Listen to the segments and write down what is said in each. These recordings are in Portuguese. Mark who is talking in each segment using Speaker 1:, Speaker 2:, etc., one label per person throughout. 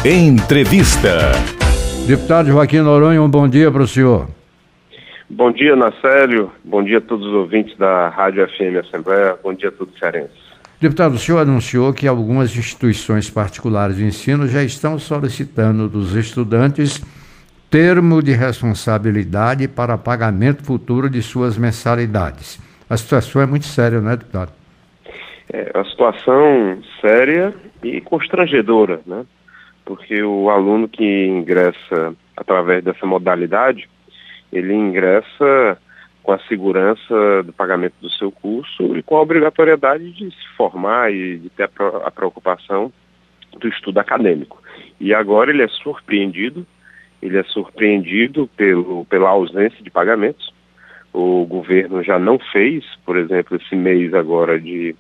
Speaker 1: Entrevista.
Speaker 2: Deputado Joaquim Noronha, um bom dia para o senhor.
Speaker 3: Bom dia, Nacélio. Bom dia a todos os ouvintes da Rádio FM Assembleia. Bom dia a todos os cearenses.
Speaker 2: Deputado, o senhor anunciou que algumas instituições particulares de ensino já estão solicitando dos estudantes termo de responsabilidade para pagamento futuro de suas mensalidades. A situação é muito séria, não é, deputado?
Speaker 3: É uma situação séria e constrangedora, né? Porque o aluno que ingressa através dessa modalidade, ele ingressa com a segurança do pagamento do seu curso e com a obrigatoriedade de se formar e de ter a preocupação do estudo acadêmico. E agora ele é surpreendido pela ausência de pagamentos. O governo já não fez, por exemplo, esse mês agora de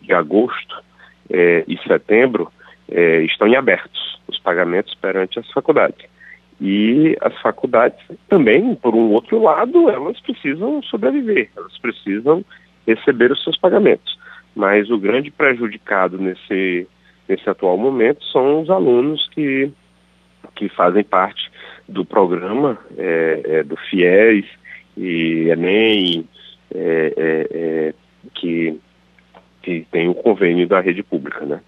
Speaker 3: agosto e setembro, estão em abertos os pagamentos perante as faculdades. E as faculdades também, por um outro lado, elas precisam sobreviver, elas precisam receber os seus pagamentos. Mas o grande prejudicado nesse atual momento são os alunos que fazem parte do programa do FIES e ENEM, que tem o convênio da rede pública, né?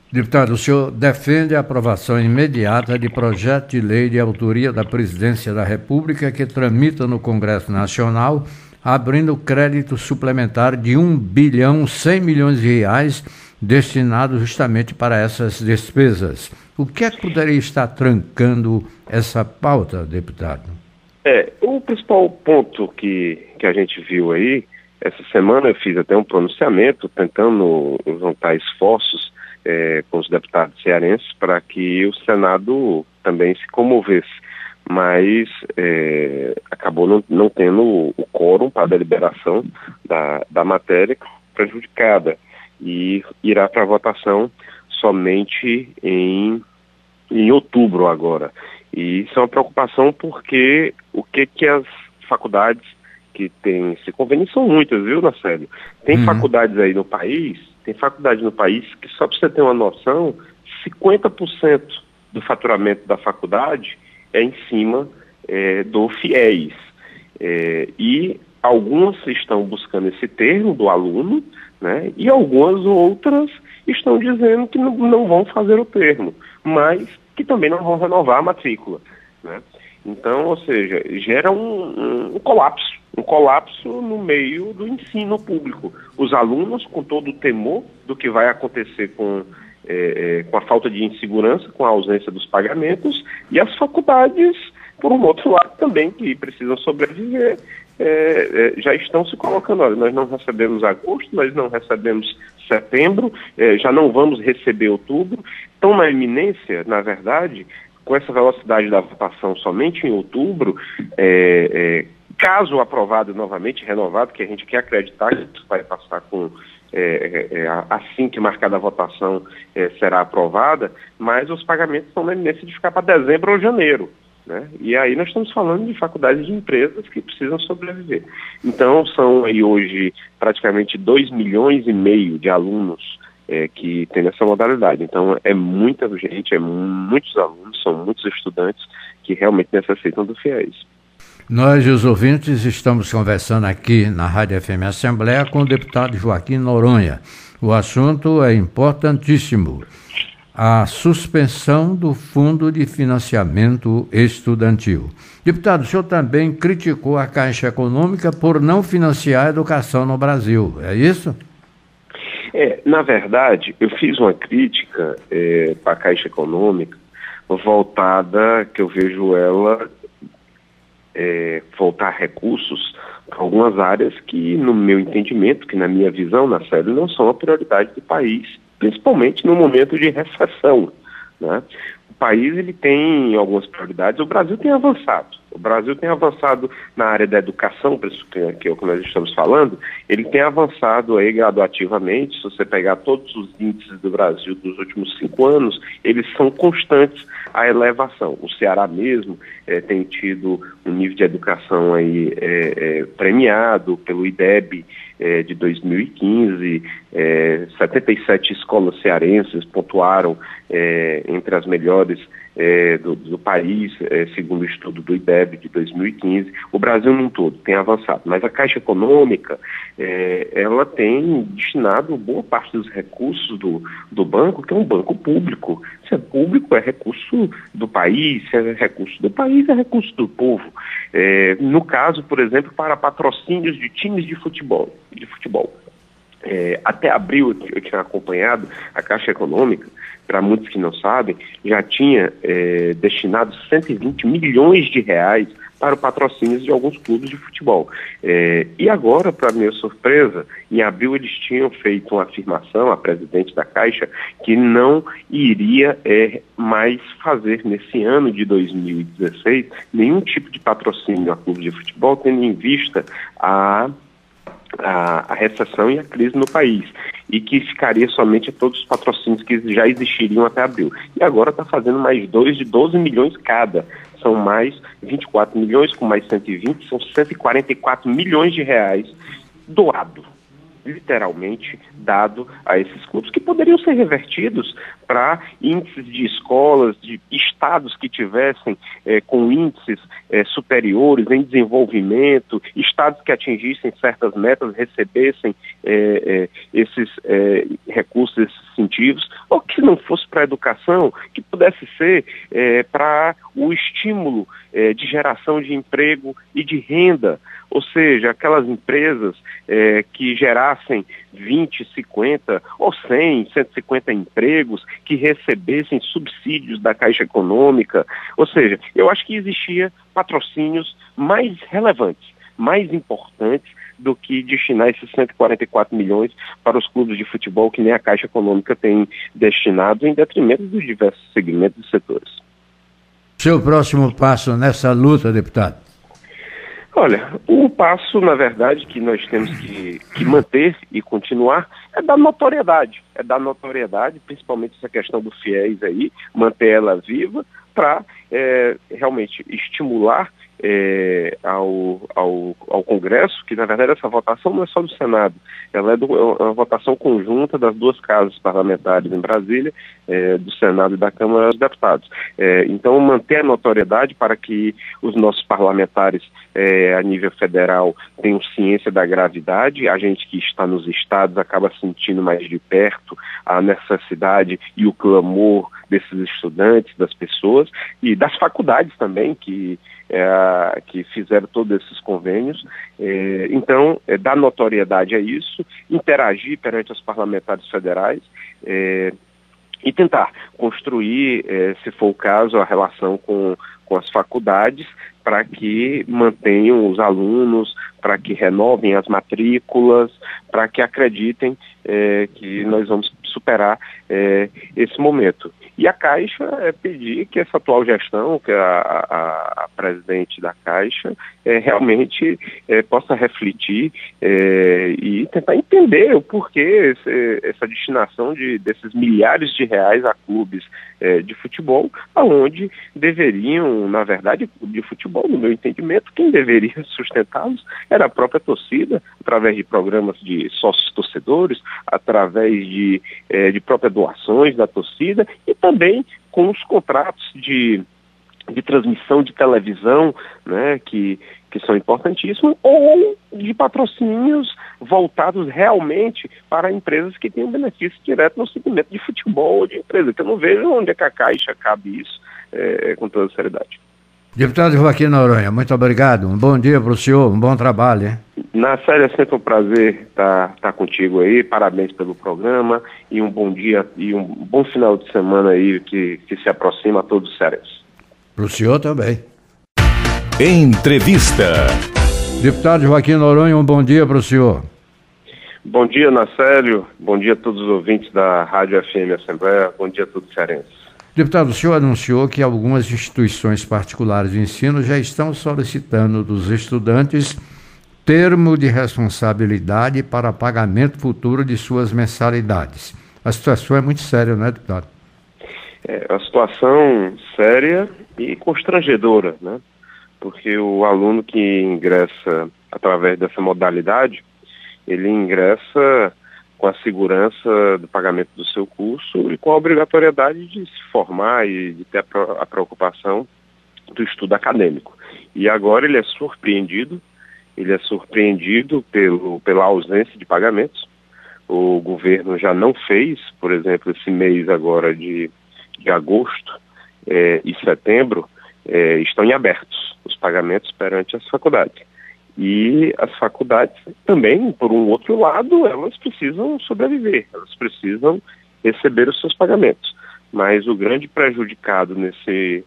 Speaker 2: Deputado, o senhor defende a aprovação imediata de projeto de lei de autoria da Presidência da República que tramita no Congresso Nacional, abrindo crédito suplementar de R$ 1.100 bilhões destinado justamente para essas despesas. O que é que poderia estar trancando essa pauta, deputado?
Speaker 3: O principal ponto que a gente viu aí, essa semana eu fiz até um pronunciamento tentando juntar esforços com os deputados cearenses para que o Senado também se comovesse, mas acabou não tendo o quórum para a deliberação da matéria prejudicada e irá para votação somente em outubro agora. E isso é uma preocupação porque o que as faculdades que têm esse convênio são muitas, viu, Nacélio? Tem faculdades aí no país, que só para você ter uma noção, 50% do faturamento da faculdade é em cima do FIES. E algumas estão buscando esse termo do aluno, né? E algumas outras estão dizendo que não vão fazer o termo, mas que também não vão renovar a matrícula, né? Então, ou seja, gera um colapso no meio do ensino público. Os alunos, com todo o temor do que vai acontecer com a falta de insegurança, com a ausência dos pagamentos, e as faculdades, por um outro lado também, que precisam sobreviver, já estão se colocando, olha, nós não recebemos agosto, nós não recebemos setembro, já não vamos receber outubro. Estão na iminência, na verdade, com essa velocidade da votação somente em outubro, caso aprovado novamente, renovado, que a gente quer acreditar que isso vai passar com assim que marcada a votação será aprovada, mas os pagamentos estão na iminência de ficar para dezembro ou janeiro, né? E aí nós estamos falando de faculdades de empresas que precisam sobreviver. Então são aí hoje praticamente 2,5 milhões de alunos que tem essa modalidade. Então é muita gente, muitos alunos, são muitos estudantes que realmente necessitam do FIES.
Speaker 2: Nós e os ouvintes estamos conversando aqui na Rádio FM Assembleia com o deputado Joaquim Noronha. O assunto é importantíssimo: a suspensão do Fundo de Financiamento Estudantil. Deputado, o senhor também criticou a Caixa Econômica por não financiar a educação no Brasil, é isso?
Speaker 3: Na verdade, eu fiz uma crítica para a Caixa Econômica voltada, que eu vejo ela voltar recursos para algumas áreas que, no meu entendimento, que na minha visão, Nacélio, não são a prioridade do país, principalmente no momento de recessão, né? O país ele tem algumas prioridades, o Brasil tem avançado. O Brasil tem avançado na área da educação, que é o que nós estamos falando, ele tem avançado aí graduativamente. Se você pegar todos os índices do Brasil dos últimos 5 anos, eles são constantes a elevação. O Ceará mesmo tem tido um nível de educação aí premiado pelo IDEB de 2015, 77 escolas cearenses pontuaram entre as melhores do país, segundo o estudo do IDEB de 2015. O Brasil num todo tem avançado, mas a Caixa Econômica, ela tem destinado boa parte dos recursos do banco, que é um banco público. Se é público, é recurso do país, se é recurso do país, é recurso do povo. No caso, por exemplo, para patrocínios de times de futebol. Até abril eu tinha acompanhado a Caixa Econômica, para muitos que não sabem, já tinha destinado 120 milhões de reais para o patrocínio de alguns clubes de futebol. E agora, para minha surpresa, em abril eles tinham feito uma afirmação, a presidente da Caixa, que não iria mais fazer nesse ano de 2016 nenhum tipo de patrocínio a clubes de futebol, tendo em vista a recessão e a crise no país, e que ficaria somente a todos os patrocínios que já existiriam até abril. E agora está fazendo mais dois de 12 milhões cada. São mais 24 milhões, com mais 120, são 144 milhões de reais doado, literalmente dado a esses clubes, que poderiam ser revertidos para índices de escolas, de estados que tivessem com índices superiores em desenvolvimento, estados que atingissem certas metas, recebessem esses recursos, esses incentivos, ou que não fosse para a educação, que pudesse ser para o estímulo de geração de emprego e de renda, ou seja, aquelas empresas que gerassem 20, 50 ou 100, 150 empregos, que recebessem subsídios da Caixa Econômica. Ou seja, eu acho que existia patrocínios mais relevantes, mais importantes do que destinar esses 144 milhões para os clubes de futebol que nem a Caixa Econômica tem destinado, em detrimento dos diversos segmentos e setores.
Speaker 2: Seu próximo passo nessa luta, deputado?
Speaker 3: Olha, o passo, na verdade, que nós temos que manter e continuar é dar notoriedade. Principalmente essa questão do FIES aí, manter ela viva para realmente estimular ao Congresso, que na verdade essa votação não é só do Senado, ela é uma votação conjunta das duas casas parlamentares em Brasília, do Senado e da Câmara dos Deputados. Então manter a notoriedade para que os nossos parlamentares a nível federal tenham ciência da gravidade, a gente que está nos estados acaba sentindo mais de perto a necessidade e o clamor desses estudantes, das pessoas e das faculdades também, que fizeram todos esses convênios. Então, dar notoriedade a isso, interagir perante os parlamentares federais e tentar construir, se for o caso, a relação com as faculdades para que mantenham os alunos, para que renovem as matrículas, para que acreditem que nós vamos superar esse momento. E a Caixa pedir que essa atual gestão, que a presidente da Caixa, realmente possa refletir e tentar entender o porquê essa destinação desses milhares de reais a clubes de futebol, aonde deveriam, na verdade, clube de futebol, no meu entendimento, quem deveria sustentá-los era a própria torcida, através de programas de sócios torcedores, através de próprias doações da torcida e também com os contratos de transmissão de televisão, né, que são importantíssimos, ou de patrocínios voltados realmente para empresas que tenham benefício direto no segmento de futebol ou de empresa, que eu não vejo onde é que a Caixa cabe isso, com toda seriedade.
Speaker 2: Deputado Joaquim Noronha, muito obrigado. Um bom dia para o senhor, um bom trabalho, hein?
Speaker 3: Na série é sempre um prazer estar contigo aí, parabéns pelo programa e um bom dia e um bom final de semana aí que se aproxima a todos os cearenses.
Speaker 2: Para o senhor também.
Speaker 1: Entrevista.
Speaker 2: Deputado Joaquim Noronha, um bom dia para o senhor.
Speaker 3: Bom dia, Nacélio. Bom dia a todos os ouvintes da Rádio FM Assembleia. Bom dia a todos os cearenses.
Speaker 2: Deputado, o senhor anunciou que algumas instituições particulares de ensino já estão solicitando dos estudantes termo de responsabilidade para pagamento futuro de suas mensalidades. A situação é muito séria, não é, deputado?
Speaker 3: É uma situação séria e constrangedora, né? Porque o aluno que ingressa através dessa modalidade, ele ingressa com a segurança do pagamento do seu curso e com a obrigatoriedade de se formar e de ter a preocupação do estudo acadêmico. E agora ele é surpreendido pela ausência de pagamentos. O governo já não fez, por exemplo, esse mês agora de agosto e setembro, estão em abertos os pagamentos perante as faculdades. E as faculdades também, por um outro lado, elas precisam sobreviver, elas precisam receber os seus pagamentos. Mas o grande prejudicado nesse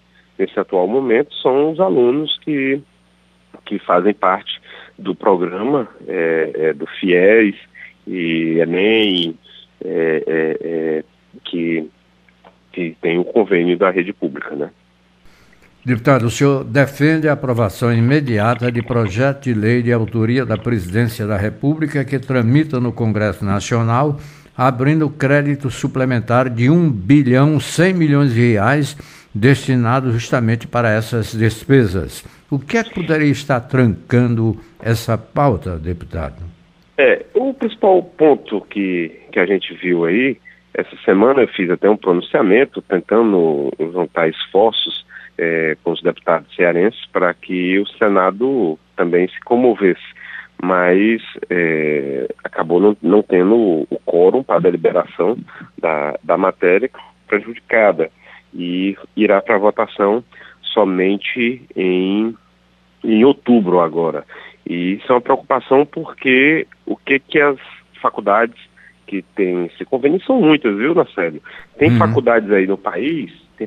Speaker 3: atual momento são os alunos que fazem parte do programa do FIES e Enem, que tem o convênio da rede pública, né?
Speaker 2: Deputado, o senhor defende a aprovação imediata de projeto de lei de autoria da Presidência da República que tramita no Congresso Nacional, abrindo crédito suplementar de R$1,1 bilhão destinado justamente para essas despesas. O que é que poderia estar trancando essa pauta, deputado?
Speaker 3: O principal ponto que a gente viu aí, essa semana eu fiz até um pronunciamento tentando juntar esforços com os deputados cearenses para que o Senado também se comovesse, mas acabou não tendo o quórum para a deliberação da matéria prejudicada e irá para votação somente em outubro agora. E isso é uma preocupação porque o que as faculdades que têm esse convênio são muitas, viu, Nacélio? Tem faculdades aí no país, que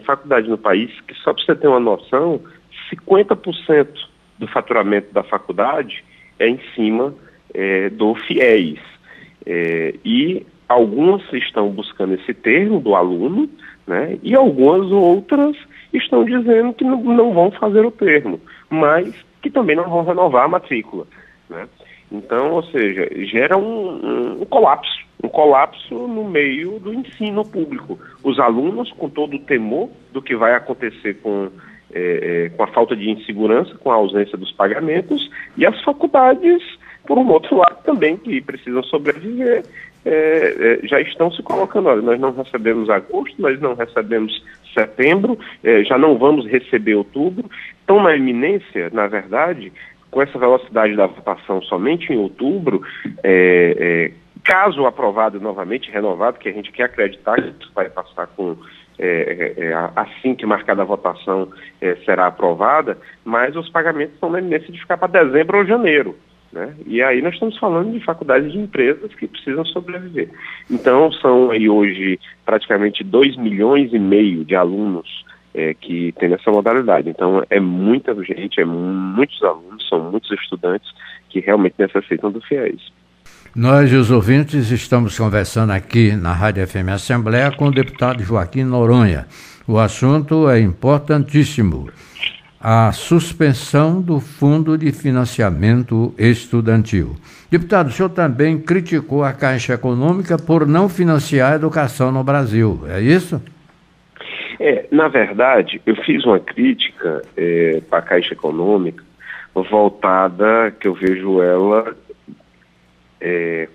Speaker 3: só para você ter uma noção, 50% do faturamento da faculdade é em cima do FIES. E algumas estão buscando esse termo do aluno, né? E algumas outras estão dizendo que não vão fazer o termo, mas que também não vão renovar a matrícula, né? Então, ou seja, gera um colapso no meio do ensino público. Os alunos, com todo o temor do que vai acontecer com a falta de insegurança, com a ausência dos pagamentos, e as faculdades, por um outro lado também, que precisam sobreviver, já estão se colocando, olha, nós não recebemos agosto, nós não recebemos setembro, já não vamos receber outubro, estão na iminência, na verdade, com essa velocidade da votação somente em outubro, caso aprovado novamente, renovado, que a gente quer acreditar que isso vai passar com assim que marcada a votação será aprovada, mas os pagamentos estão na iminência de ficar para dezembro ou janeiro, né? E aí nós estamos falando de faculdades de empresas que precisam sobreviver. Então são aí hoje praticamente 2,5 milhões de alunos que tem essa modalidade. Então é muita gente, muitos alunos, são muitos estudantes que realmente necessitam do FIES.
Speaker 2: Nós e os ouvintes estamos conversando aqui na Rádio FM Assembleia com o deputado Joaquim Noronha. O assunto é importantíssimo: a suspensão do Fundo de Financiamento Estudantil. Deputado, o senhor também criticou a Caixa Econômica por não financiar a educação no Brasil, é isso?
Speaker 3: Na verdade, eu fiz uma crítica para a Caixa Econômica voltada, que eu vejo ela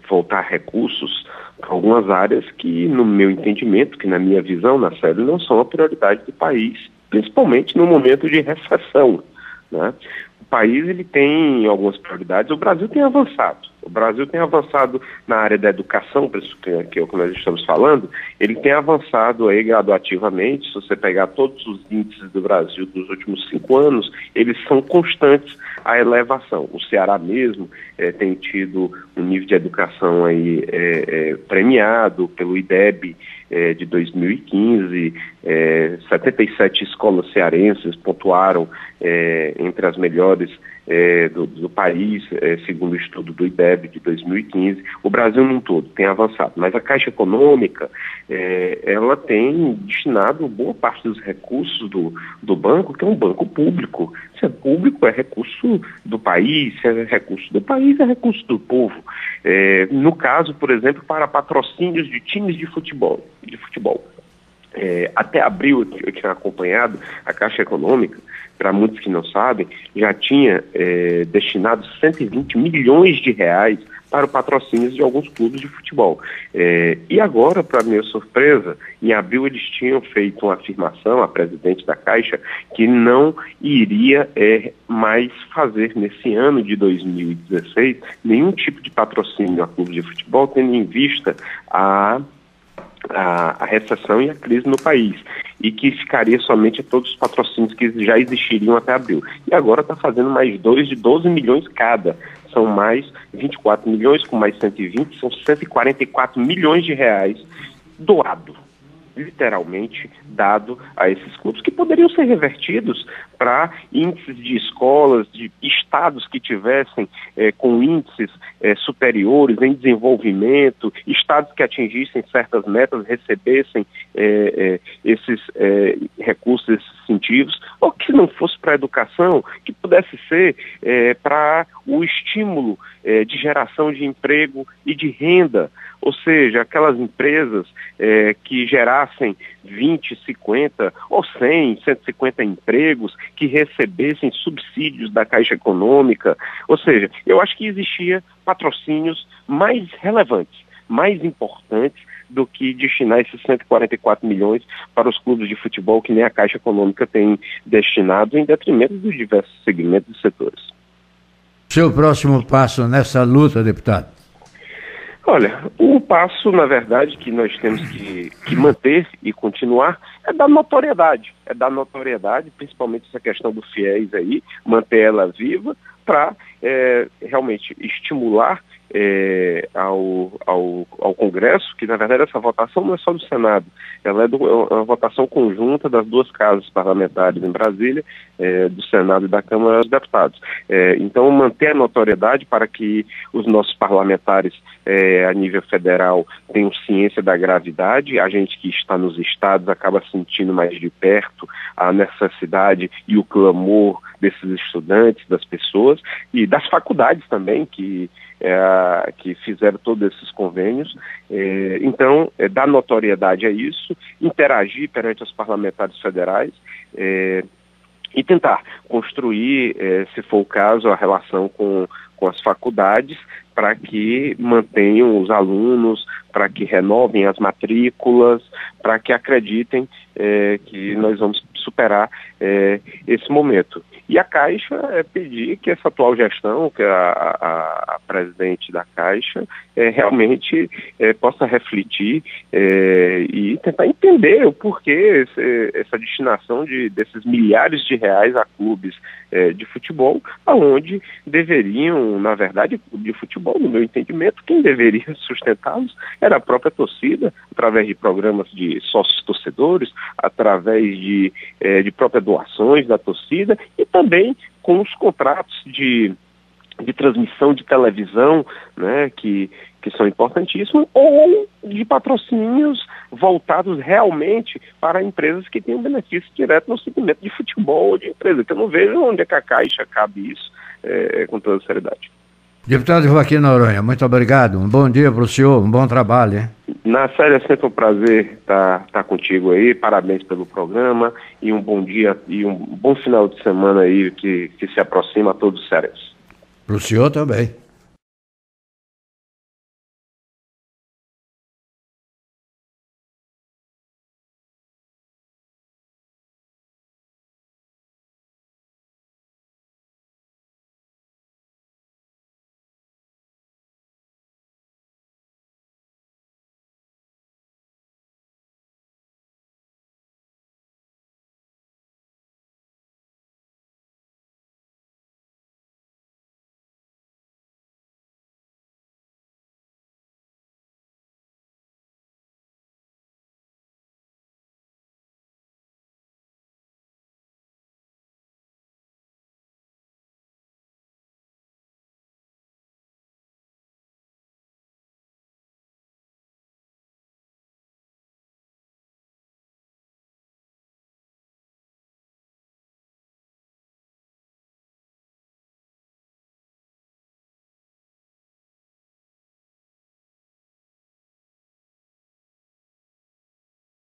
Speaker 3: voltar recursos para algumas áreas que, no meu entendimento, que na minha visão, Nacélio, não são a prioridade do país, principalmente no momento de recessão, né? O país ele tem algumas prioridades, o Brasil tem avançado. O Brasil tem avançado na área da educação, que é o que nós estamos falando, ele tem avançado aí gradativamente. Se você pegar todos os índices do Brasil dos últimos 5 anos, eles são constantes a elevação. O Ceará mesmo tem tido um nível de educação aí premiado pelo IDEB de 2015, 77 escolas cearenses pontuaram entre as melhores do país, segundo o estudo do IDEB de 2015. O Brasil num todo tem avançado, mas a Caixa Econômica, ela tem destinado boa parte dos recursos do banco, que é um banco público. Se é público, é recurso do país, se é recurso do país, é recurso do povo. No caso, por exemplo, para patrocínios de times de futebol. Até abril eu tinha acompanhado a Caixa Econômica, para muitos que não sabem, já tinha destinado 120 milhões de reais para o patrocínio de alguns clubes de futebol. E agora, para minha surpresa, em abril eles tinham feito uma afirmação, a presidente da Caixa, que não iria mais fazer nesse ano de 2016 nenhum tipo de patrocínio a clubes de futebol, tendo em vista a recessão e a crise no país, e que ficaria somente a todos os patrocínios que já existiriam até abril. E agora está fazendo mais 2 de 12 milhões cada. São mais 24 milhões, com mais 120, são 144 milhões de reais doado, literalmente dado a esses clubes, que poderiam ser revertidos para índices de escolas, de estados que tivessem com índices superiores em desenvolvimento, estados que atingissem certas metas, recebessem esses recursos, esses incentivos, ou que não fosse para a educação, que pudesse ser para o estímulo de geração de emprego e de renda, ou seja, aquelas empresas que gerassem 20, 50 ou 100, 150 empregos, que recebessem subsídios da Caixa Econômica. Ou seja, eu acho que existia patrocínios mais relevantes, mais importantes do que destinar esses 144 milhões para os clubes de futebol que nem a Caixa Econômica tem destinado, em detrimento dos diversos segmentos e setores.
Speaker 2: Seu próximo passo nessa luta, deputado?
Speaker 3: Olha, um passo, na verdade, que nós temos que manter e continuar é dar notoriedade. É dar notoriedade, principalmente essa questão do FIES aí, manter ela viva para realmente estimular ao Congresso, que na verdade essa votação não é só do Senado, ela é uma votação conjunta das duas casas parlamentares em Brasília, do Senado e da Câmara dos Deputados. Então manter a notoriedade para que os nossos parlamentares a nível federal tenham ciência da gravidade, a gente que está nos estados acaba sentindo mais de perto a necessidade e o clamor desses estudantes, das pessoas e das faculdades também, que fizeram todos esses convênios. Então, dar notoriedade a isso, interagir perante os parlamentares federais e tentar construir, se for o caso, a relação com as faculdades para que mantenham os alunos, para que renovem as matrículas, para que acreditem que nós vamos superar esse momento. E a Caixa pedir que essa atual gestão, que a presidente da Caixa, realmente possa refletir e tentar entender o porquê essa destinação desses milhares de reais a clubes de futebol, aonde deveriam, na verdade, clube de futebol, no meu entendimento, quem deveria sustentá-los era a própria torcida, através de programas de sócios torcedores, através de próprias doações da torcida e também com os contratos de transmissão de televisão, né, que são importantíssimos, ou de patrocínios voltados realmente para empresas que tenham benefício direto no segmento de futebol ou de empresa, que eu não vejo onde é que a Caixa cabe isso, com toda seriedade.
Speaker 2: Deputado Joaquim Noronha, muito obrigado. Um bom dia para o senhor, um bom trabalho, hein?
Speaker 3: Na série é sempre um prazer estar contigo aí, parabéns pelo programa e um bom dia e um bom final de semana aí que se aproxima a todos os sérios.
Speaker 2: Para o senhor também.